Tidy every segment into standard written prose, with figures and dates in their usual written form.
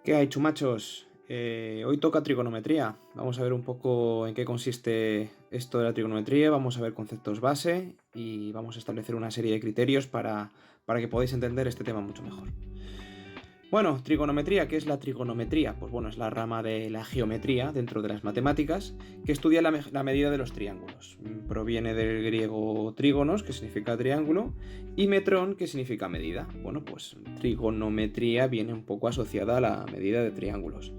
¿Qué hay, chumachos? Hoy toca trigonometría. Vamos a ver un poco en qué consiste esto de la trigonometría, vamos a ver conceptos base y vamos a establecer una serie de criterios para que podáis entender este tema mucho mejor. Bueno, trigonometría, ¿qué es la trigonometría? Pues bueno, es la rama de la geometría dentro de las matemáticas que estudia la medida de los triángulos. Proviene del griego trígonos, que significa triángulo, y metrón, que significa medida. Bueno, pues trigonometría viene un poco asociada a la medida de triángulos.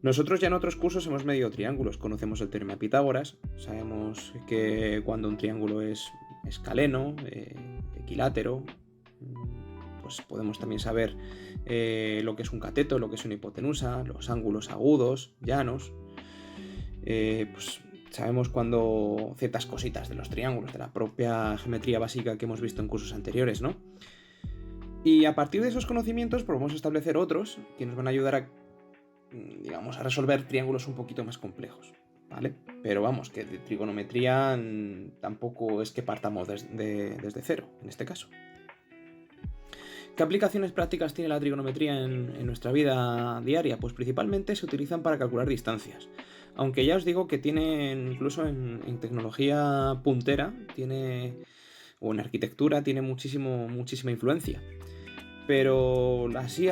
Nosotros ya en otros cursos hemos medido triángulos, conocemos el teorema de Pitágoras, sabemos que cuando un triángulo es escaleno, equilátero, pues podemos también saber lo que es un cateto, lo que es una hipotenusa, los ángulos agudos, llanos. Pues sabemos cuando ciertas cositas de los triángulos, de la propia geometría básica que hemos visto en cursos anteriores, ¿no? Y a partir de esos conocimientos pues vamos a establecer otros que nos van a ayudar a, digamos, a resolver triángulos un poquito más complejos, ¿vale? Pero vamos, que de trigonometría tampoco es que partamos desde cero, en este caso. ¿Qué aplicaciones prácticas tiene la trigonometría en nuestra vida diaria? Pues principalmente se utilizan para calcular distancias. Aunque ya os digo que tiene, incluso en tecnología puntera, o en arquitectura, tiene muchísima influencia. Pero así,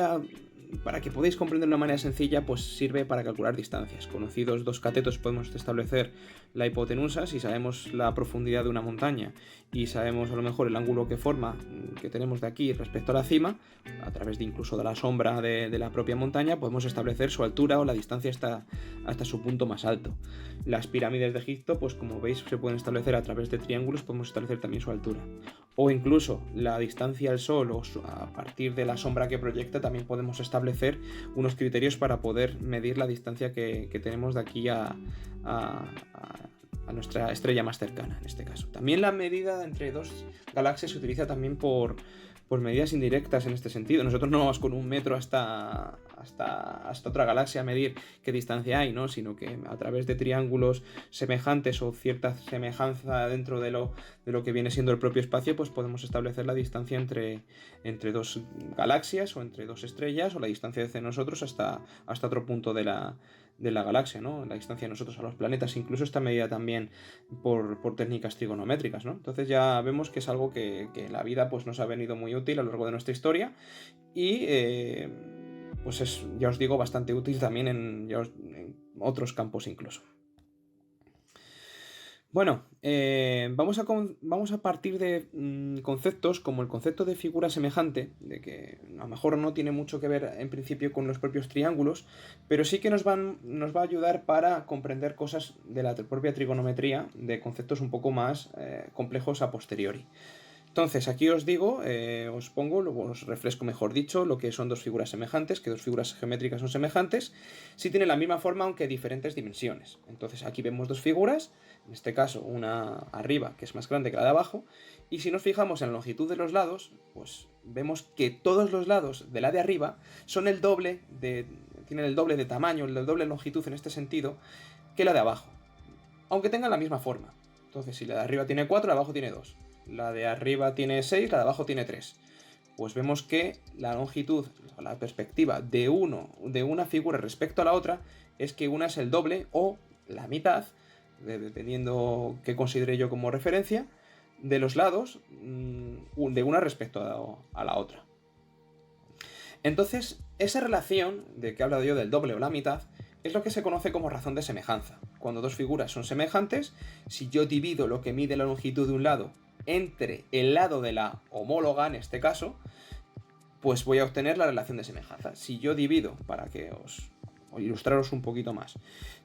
para que podáis comprender de una manera sencilla, pues sirve para calcular distancias. Conocidos dos catetos podemos establecer la hipotenusa si sabemos la profundidad de una montaña y sabemos a lo mejor el ángulo que forma que tenemos de aquí respecto a la cima, a través de incluso de la sombra de la propia montaña, podemos establecer su altura o la distancia hasta su punto más alto. Las pirámides de Egipto, pues como veis, se pueden establecer a través de triángulos, podemos establecer también su altura. O incluso la distancia al Sol o a partir de la sombra que proyecta también podemos establecer unos criterios para poder medir la distancia que tenemos de aquí a nuestra estrella más cercana, en este caso. También la medida entre dos galaxias se utiliza también por medidas indirectas en este sentido. Nosotros no vamos con un metro hasta otra galaxia a medir qué distancia hay, ¿no? Sino que a través de triángulos semejantes o cierta semejanza dentro de lo que viene siendo el propio espacio, pues podemos establecer la distancia entre dos galaxias o entre dos estrellas o la distancia de nosotros hasta otro punto de la galaxia, ¿no? La distancia de nosotros a los planetas. Incluso está medida también por técnicas trigonométricas, ¿no? Entonces ya vemos que es algo que la vida pues, nos ha venido muy útil a lo largo de nuestra historia y pues es, ya os digo, bastante útil también en otros campos incluso. Bueno, vamos a partir de conceptos como el concepto de figura semejante, de que a lo mejor no tiene mucho que ver en principio con los propios triángulos, pero sí que nos va a ayudar para comprender cosas de la propia trigonometría, de conceptos un poco más complejos a posteriori. Entonces, aquí os digo, os refresco mejor dicho, lo que son dos figuras semejantes, que dos figuras geométricas son semejantes, si tienen la misma forma aunque diferentes dimensiones. Entonces, aquí vemos dos figuras, en este caso una arriba, que es más grande que la de abajo, y si nos fijamos en la longitud de los lados, pues vemos que todos los lados de la de arriba son tienen el doble de tamaño, el doble de longitud en este sentido, que la de abajo, aunque tengan la misma forma. Entonces, si la de arriba tiene 4, la de abajo tiene 2. La de arriba tiene 6, la de abajo tiene 3. Pues vemos que la longitud, la perspectiva de una figura respecto a la otra, es que una es el doble o la mitad, dependiendo qué considere yo como referencia, de los lados de una respecto a la otra. Entonces, esa relación de que he hablado yo del doble o la mitad es lo que se conoce como razón de semejanza. Cuando dos figuras son semejantes, si yo divido lo que mide la longitud de un lado entre el lado de la homóloga, en este caso, pues voy a obtener la relación de semejanza. Si yo divido, para que os ilustraros un poquito más,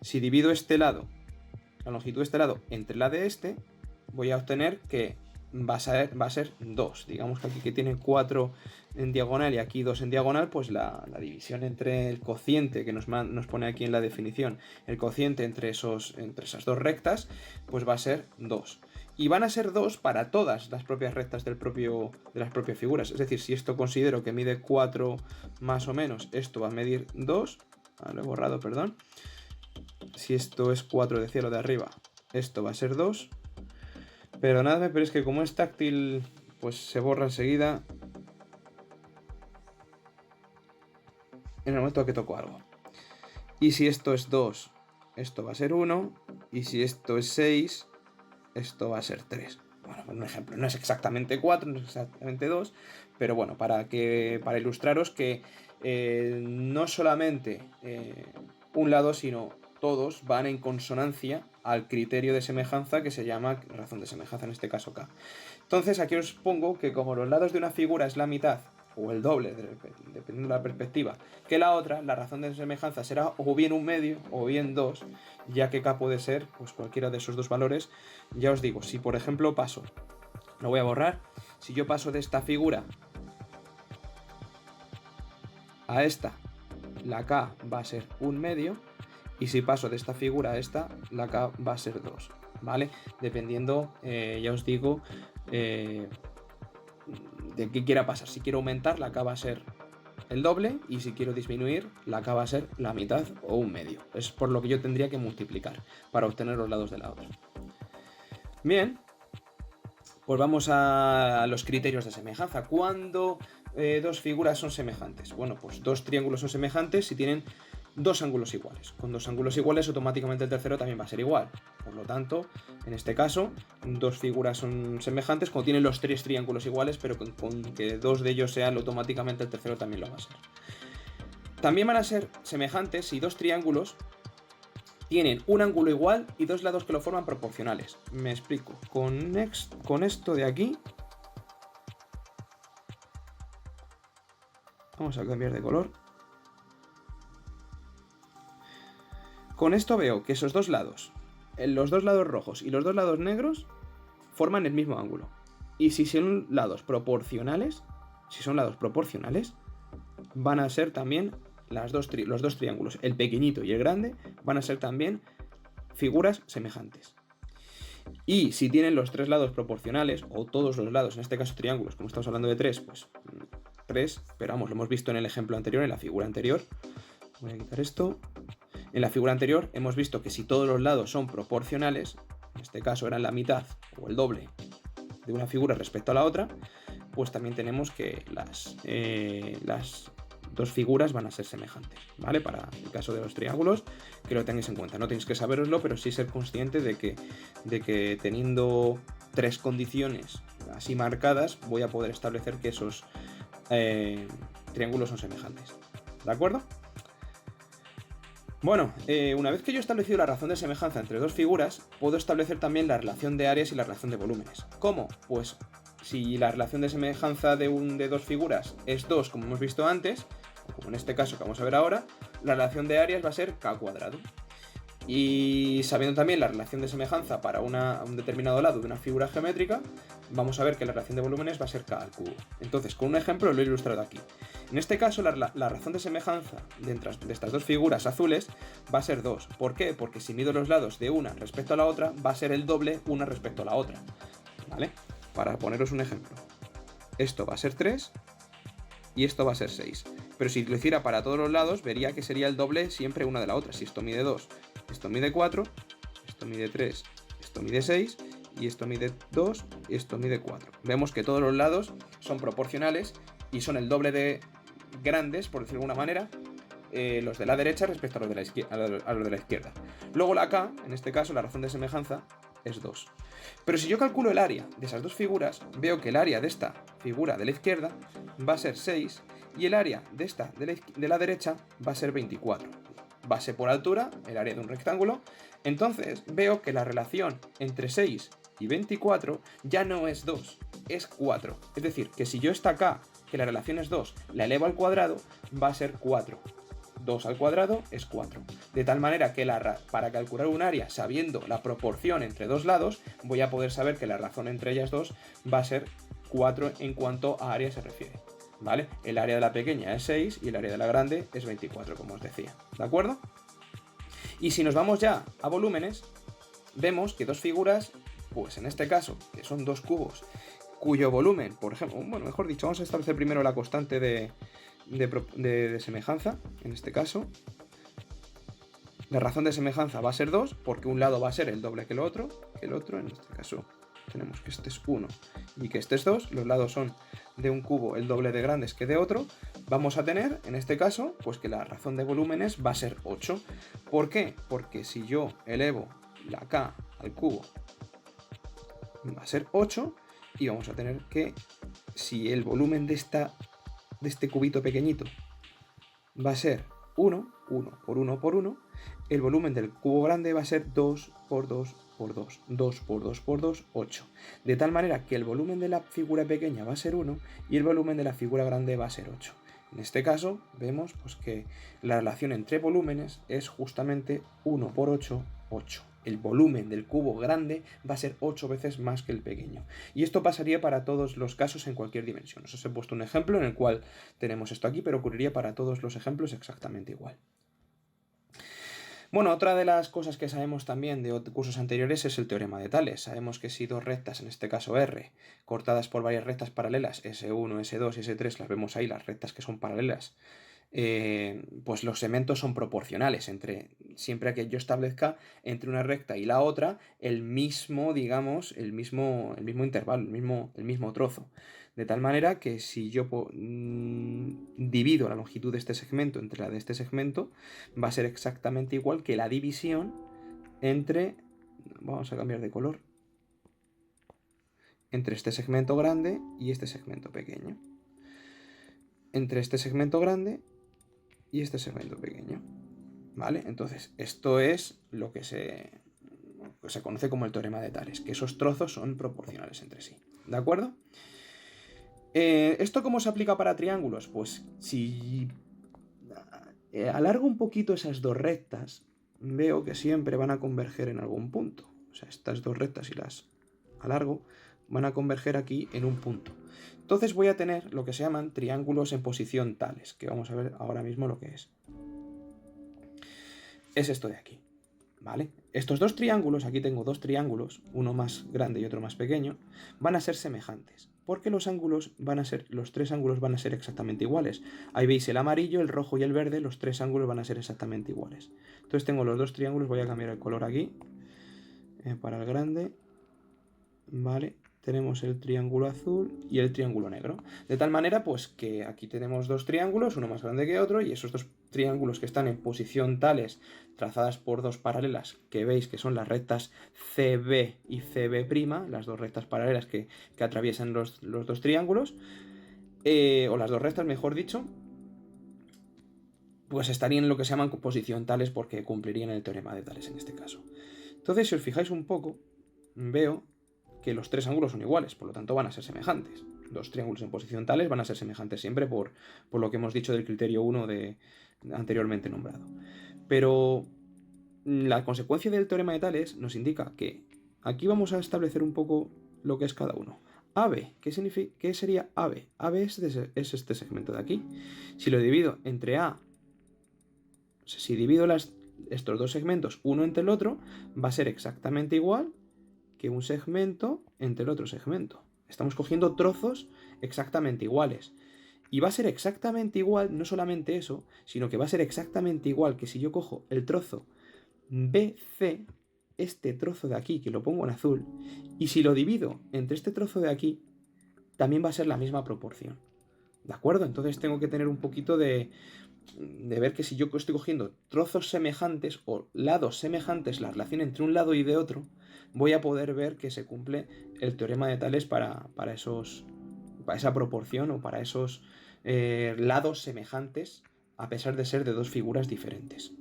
si divido este lado, la longitud de este lado, entre la de este, voy a obtener que va a ser 2. Digamos que aquí que tiene 4 en diagonal y aquí 2 en diagonal, pues la división entre el cociente que nos pone aquí en la definición, el cociente entre esas dos rectas, pues va a ser 2. Y van a ser 2 para todas las propias rectas de las propias figuras. Es decir, si esto considero que mide 4 más o menos, esto va a medir 2. Lo he borrado, perdón. Si esto es 4 de cielo de arriba, esto va a ser 2. Perdonadme, pero es que como es táctil, pues se borra enseguida. en el momento que toco algo. Y si esto es 2, esto va a ser 1. Y si esto es 6, esto va a ser 3. Bueno, un ejemplo, no es exactamente 4, no es exactamente 2, pero bueno, para ilustraros que no solamente un lado, sino todos van en consonancia al criterio de semejanza que se llama razón de semejanza, en este caso K. Entonces aquí os pongo que como los lados de una figura es la mitad o el doble, dependiendo de la perspectiva, que la otra, la razón de semejanza será o bien un medio o bien 2, ya que K puede ser pues cualquiera de esos dos valores. Ya os digo, si por ejemplo paso, lo voy a borrar, si yo paso de esta figura a esta, la K va a ser un medio, y si paso de esta figura a esta, la K va a ser 2, ¿vale? Dependiendo, ya os digo, de qué quiera pasar. Si quiero aumentar, la K va a ser el doble, y si quiero disminuir, la K va a ser la mitad o un medio. Es por lo que yo tendría que multiplicar para obtener los lados de la otra. Bien, pues vamos a los criterios de semejanza. ¿Cuándo dos figuras son semejantes? Bueno, pues dos triángulos son semejantes si tienen dos ángulos iguales. Con dos ángulos iguales, automáticamente el tercero también va a ser igual. Por lo tanto, en este caso, dos figuras son semejantes cuando tienen los tres triángulos iguales, pero con que dos de ellos sean, automáticamente el tercero también lo va a ser. También van a ser semejantes si dos triángulos tienen un ángulo igual y dos lados que lo forman proporcionales. Me explico. Con esto de aquí, vamos a cambiar de color. Con esto veo que esos dos lados, los dos lados rojos y los dos lados negros, forman el mismo ángulo. Y si son lados proporcionales, van a ser también los dos triángulos, el pequeñito y el grande, van a ser también figuras semejantes. Y si tienen los tres lados proporcionales, o todos los lados, en este caso triángulos, como estamos hablando de 3, pues 3, pero vamos, lo hemos visto en el ejemplo anterior, en la figura anterior. Voy a quitar esto. En la figura anterior hemos visto que si todos los lados son proporcionales, en este caso eran la mitad o el doble de una figura respecto a la otra, pues también tenemos que las dos figuras van a ser semejantes, ¿vale? Para el caso de los triángulos, que lo tengáis en cuenta. No tenéis que saberoslo, pero sí ser consciente de que teniendo tres condiciones así marcadas, voy a poder establecer que esos triángulos son semejantes. ¿De acuerdo? Bueno, una vez que yo he establecido la razón de semejanza entre dos figuras, puedo establecer también la relación de áreas y la relación de volúmenes. ¿Cómo? Pues si la relación de semejanza de dos figuras es 2, como hemos visto antes, o como en este caso que vamos a ver ahora, la relación de áreas va a ser k². Y sabiendo también la relación de semejanza para un determinado lado de una figura geométrica, vamos a ver que la relación de volúmenes va a ser k². Entonces, con un ejemplo lo he ilustrado aquí. En este caso, la razón de semejanza de estas dos figuras azules va a ser 2. ¿Por qué? Porque si mido los lados de una respecto a la otra, va a ser el doble una respecto a la otra. ¿Vale? Para poneros un ejemplo. Esto va a ser 3 y esto va a ser 6. Pero si lo hiciera para todos los lados, vería que sería el doble siempre una de la otra. Si esto mide 2, esto mide 4, esto mide 3, esto mide 6, y esto mide 2, y esto mide 4. Vemos que todos los lados son proporcionales y son el doble de grandes, por decirlo de alguna manera, los de la derecha respecto a los de la izquierda. Luego la K, en este caso, la razón de semejanza, es 2. Pero si yo calculo el área de esas dos figuras, veo que el área de esta figura de la izquierda va a ser 6 y el área de esta de la derecha va a ser 24. Base por altura, el área de un rectángulo. Entonces veo que la relación entre 6 y 24 ya no es 2, es 4. Es decir, que si yo esta K, que la relación es 2, la elevo al cuadrado, va a ser 4. 2 al cuadrado es 4. De tal manera que para calcular un área sabiendo la proporción entre dos lados, voy a poder saber que la razón entre ellas dos va a ser 4 en cuanto a área se refiere. ¿Vale? El área de la pequeña es 6 y el área de la grande es 24, como os decía. ¿De acuerdo? Y si nos vamos ya a volúmenes, vemos que dos figuras, pues en este caso, que son dos cubos, cuyo volumen, por ejemplo, bueno, mejor dicho, vamos a establecer primero la constante de semejanza, en este caso. La razón de semejanza va a ser 2, porque un lado va a ser el doble que el otro, en este caso tenemos que este es 1 y que este es 2, los lados son de un cubo el doble de grandes que de otro, vamos a tener, en este caso, pues que la razón de volúmenes va a ser 8. ¿Por qué? Porque si yo elevo la k al cubo, va a ser 8, y vamos a tener que, si el volumen de este cubito pequeñito va a ser 1, 1 por 1 por 1, el volumen del cubo grande va a ser 2 por 2 por 2, 2 por 2 por 2, 8. De tal manera que el volumen de la figura pequeña va a ser 1 y el volumen de la figura grande va a ser 8. En este caso vemos pues, que la relación entre volúmenes es justamente 1 por 8, 8. El volumen del cubo grande va a ser 8 veces más que el pequeño. Y esto pasaría para todos los casos en cualquier dimensión. Os he puesto un ejemplo en el cual tenemos esto aquí, pero ocurriría para todos los ejemplos exactamente igual. Bueno, otra de las cosas que sabemos también de cursos anteriores es el teorema de Tales. Sabemos que si dos rectas, en este caso R, cortadas por varias rectas paralelas, S1, S2 y S3, las vemos ahí, las rectas que son paralelas, pues los segmentos son proporcionales siempre que yo establezca entre una recta y la otra el mismo, digamos, el mismo intervalo, el mismo trozo. De tal manera que si yo divido la longitud de este segmento entre la de este segmento, va a ser exactamente igual que la división entre, vamos a cambiar de color, entre este segmento grande y este segmento pequeño. Entre este segmento grande y este segmento pequeño, ¿vale? Entonces, esto es lo que se conoce como el teorema de Tales, que esos trozos son proporcionales entre sí, ¿de acuerdo? ¿Esto cómo se aplica para triángulos? Pues si alargo un poquito esas dos rectas, veo que siempre van a converger en algún punto. O sea, estas dos rectas, si las alargo, van a converger aquí en un punto. Entonces voy a tener lo que se llaman triángulos en posición tales, que vamos a ver ahora mismo lo que es. Es esto de aquí, ¿vale? Estos dos triángulos, aquí tengo dos triángulos, uno más grande y otro más pequeño, van a ser semejantes, porque los tres ángulos van a ser exactamente iguales. Ahí veis el amarillo, el rojo y el verde, los tres ángulos van a ser exactamente iguales. Entonces tengo los dos triángulos, voy a cambiar el color aquí, para el grande, ¿vale? Tenemos el triángulo azul y el triángulo negro. De tal manera, pues que aquí tenemos dos triángulos, uno más grande que otro, y esos dos triángulos que están en posición tales, trazadas por dos paralelas, que veis que son las rectas CB y CB', las dos rectas paralelas que atraviesan los dos triángulos, o las dos rectas, mejor dicho, pues estarían en lo que se llaman posición tales porque cumplirían el teorema de Tales en este caso. Entonces, si os fijáis un poco, veo que los tres ángulos son iguales, por lo tanto van a ser semejantes. Dos triángulos en posición tales van a ser semejantes siempre por lo que hemos dicho del criterio 1 anteriormente nombrado. Pero la consecuencia del teorema de Tales nos indica que aquí vamos a establecer un poco lo que es cada uno. AB, ¿qué sería AB? AB es este segmento de aquí. Si lo divido entre A, o sea, si divido estos dos segmentos uno entre el otro, va a ser exactamente igual que un segmento entre el otro segmento. Estamos cogiendo trozos exactamente iguales. Y va a ser exactamente igual, no solamente eso, sino que va a ser exactamente igual que si yo cojo el trozo BC, este trozo de aquí, que lo pongo en azul, y si lo divido entre este trozo de aquí, también va a ser la misma proporción. ¿De acuerdo? Entonces tengo que tener un poquito de ver que si yo estoy cogiendo trozos semejantes o lados semejantes, la relación entre un lado y de otro, voy a poder ver que se cumple el teorema de Tales para esa proporción o para esos lados semejantes, a pesar de ser de dos figuras diferentes.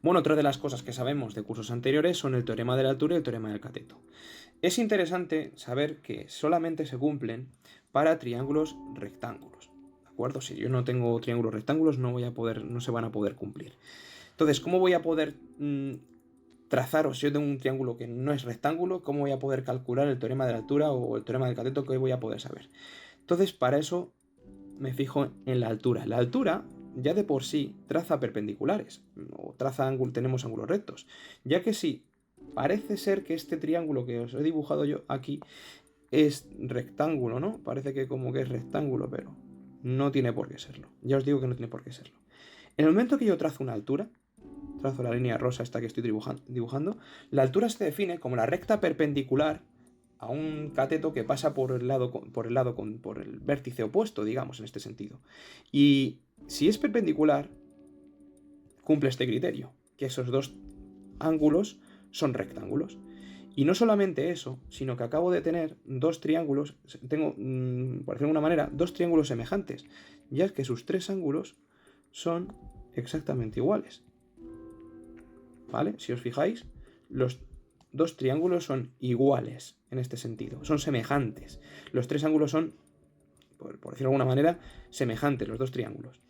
Bueno, otra de las cosas que sabemos de cursos anteriores son el teorema de la altura y el teorema del cateto. Es interesante saber que solamente se cumplen para triángulos rectángulos. ¿De acuerdo? Si yo no tengo triángulos rectángulos, no se van a poder cumplir. Entonces, ¿cómo voy a poder trazaros, si yo tengo un triángulo que no es rectángulo, cómo voy a poder calcular el teorema de la altura o el teorema del cateto? ¿Qué voy a poder saber? Entonces, para eso me fijo en la altura. La altura ya de por sí traza perpendiculares, o tenemos ángulos rectos, ya que sí, parece ser que este triángulo que os he dibujado yo aquí es rectángulo, ¿no? Parece que como que es rectángulo, pero no tiene por qué serlo. Ya os digo que no tiene por qué serlo. En el momento que yo trazo una altura, trazo la línea rosa esta que estoy dibujando, la altura se define como la recta perpendicular a un cateto que pasa por el vértice opuesto, digamos, en este sentido. Y si es perpendicular, cumple este criterio, que esos dos ángulos son rectángulos. Y no solamente eso, sino que acabo de tener dos triángulos, tengo, por decirlo de alguna manera, dos triángulos semejantes, ya que sus tres ángulos son exactamente iguales. ¿Vale? Si os fijáis, los dos triángulos son iguales en este sentido, son semejantes. Los tres ángulos son, por decirlo de alguna manera, semejantes, los dos triángulos.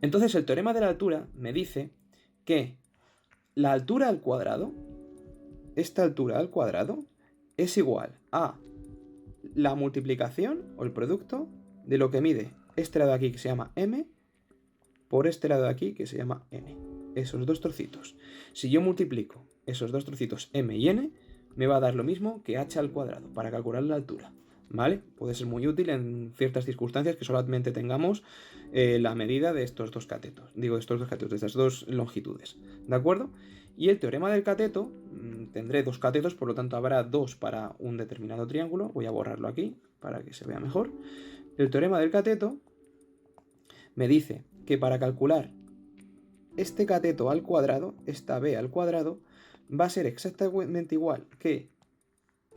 Entonces el teorema de la altura me dice que la altura al cuadrado, esta altura al cuadrado, es igual a la multiplicación o el producto de lo que mide este lado de aquí que se llama m por este lado de aquí que se llama n. Esos dos trocitos. Si yo multiplico esos dos trocitos m y n, me va a dar lo mismo que h al cuadrado para calcular la altura. ¿Vale? Puede ser muy útil en ciertas circunstancias que solamente tengamos la medida de estos dos catetos. Digo, de estos dos catetos, de estas dos longitudes. ¿De acuerdo? Y el teorema del cateto, tendré dos catetos, por lo tanto habrá dos para un determinado triángulo. Voy a borrarlo aquí para que se vea mejor. El teorema del cateto me dice que para calcular este cateto al cuadrado, esta b al cuadrado, va a ser exactamente igual que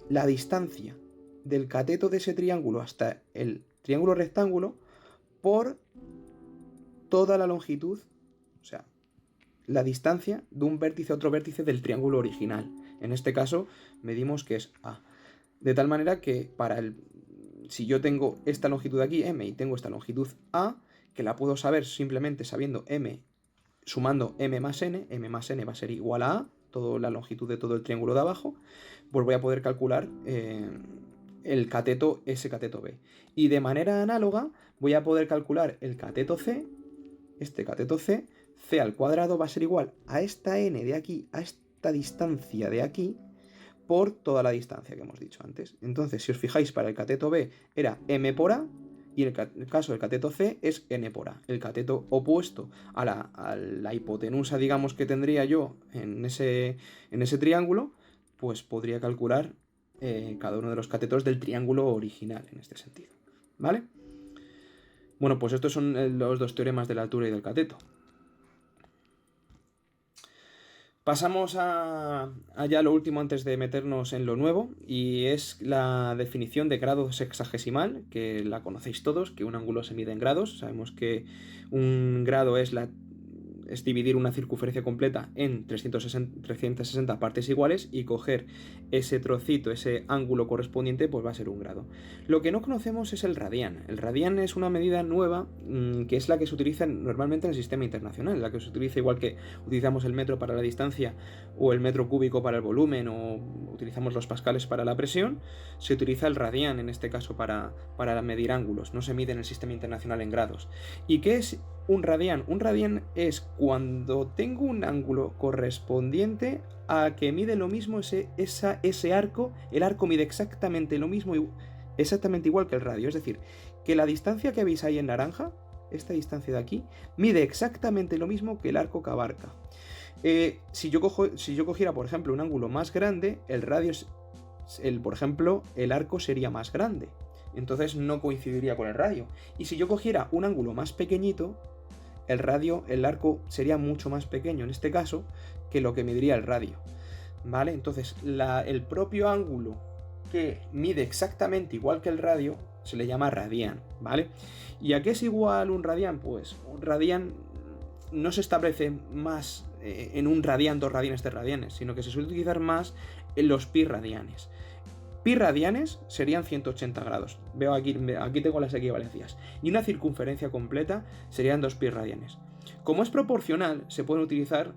la distancia del cateto de ese triángulo hasta el triángulo rectángulo por toda la longitud, o sea, la distancia de un vértice a otro vértice del triángulo original. En este caso, medimos que es A. De tal manera que si yo tengo esta longitud aquí, M, y tengo esta longitud A, que la puedo saber simplemente sabiendo M, sumando M más N va a ser igual a A, toda la longitud de todo el triángulo de abajo, pues voy a poder calcular el cateto, ese cateto B. Y de manera análoga voy a poder calcular el cateto C, este cateto C, C al cuadrado va a ser igual a esta N de aquí, a esta distancia de aquí, por toda la distancia que hemos dicho antes. Entonces, si os fijáis, para el cateto B era M por A, y en el caso del cateto C es N por A. El cateto opuesto a la hipotenusa, digamos, que tendría yo en ese triángulo, pues podría calcular cada uno de los catetos del triángulo original, en este sentido. ¿Vale? Bueno, pues estos son los dos teoremas de la altura y del cateto. Pasamos a ya lo último antes de meternos en lo nuevo, y es la definición de grado sexagesimal, que la conocéis todos, que un ángulo se mide en grados. Sabemos que un grado es dividir una circunferencia completa en 360 partes iguales y coger ese trocito, ese ángulo correspondiente, pues va a ser un grado. Lo que no conocemos es el radián. El radián es una medida nueva que es la que se utiliza normalmente en el sistema internacional, la que se utiliza igual que utilizamos el metro para la distancia o el metro cúbico para el volumen o utilizamos los pascales para la presión. Se utiliza el radián en este caso para medir ángulos, no se mide en el sistema internacional en grados. ¿Y qué es un radián? Un radián es cuando tengo un ángulo correspondiente a que mide lo mismo ese arco. El arco mide exactamente lo mismo, exactamente igual que el radio. Es decir, que la distancia que veis ahí en naranja, esta distancia de aquí, mide exactamente lo mismo que el arco que abarca. Si yo cogiera, por ejemplo, un ángulo más grande, el radio por ejemplo, el arco sería más grande. Entonces no coincidiría con el radio. Y si yo cogiera un ángulo más pequeñito, el arco sería mucho más pequeño en este caso que lo que mediría el radio. ¿Vale? Entonces el propio ángulo que mide exactamente igual que el radio se le llama radián. ¿Vale? ¿Y a qué es igual un radián? Pues un radián no se establece más en un radián, 2 radianes, 3 radianes, sino que se suele utilizar más en los pi radianes. Pi radianes serían 180 grados. Veo aquí tengo las equivalencias. Y una circunferencia completa serían 2 pi radianes. Como es proporcional, se pueden utilizar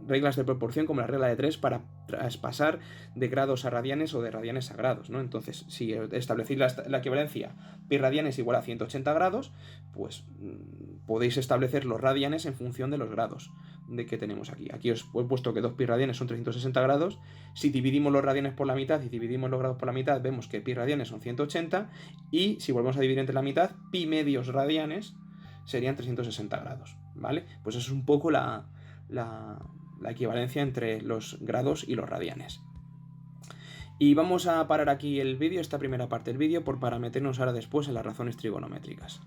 reglas de proporción como la regla de 3 para traspasar de grados a radianes o de radianes a grados, ¿no? Entonces, si establecéis la equivalencia pi radianes igual a 180 grados, pues podéis establecer los radianes en función de los grados de que tenemos aquí. Aquí os he puesto que 2 pi radianes son 360 grados. Si dividimos los radianes por la mitad y dividimos los grados por la mitad, vemos que pi radianes son 180, y si volvemos a dividir entre la mitad, pi medios radianes serían 360 grados. ¿vale? Pues eso es un poco la equivalencia entre los grados y los radianes. Y vamos a parar aquí el vídeo, esta primera parte del vídeo, para meternos ahora después en las razones trigonométricas.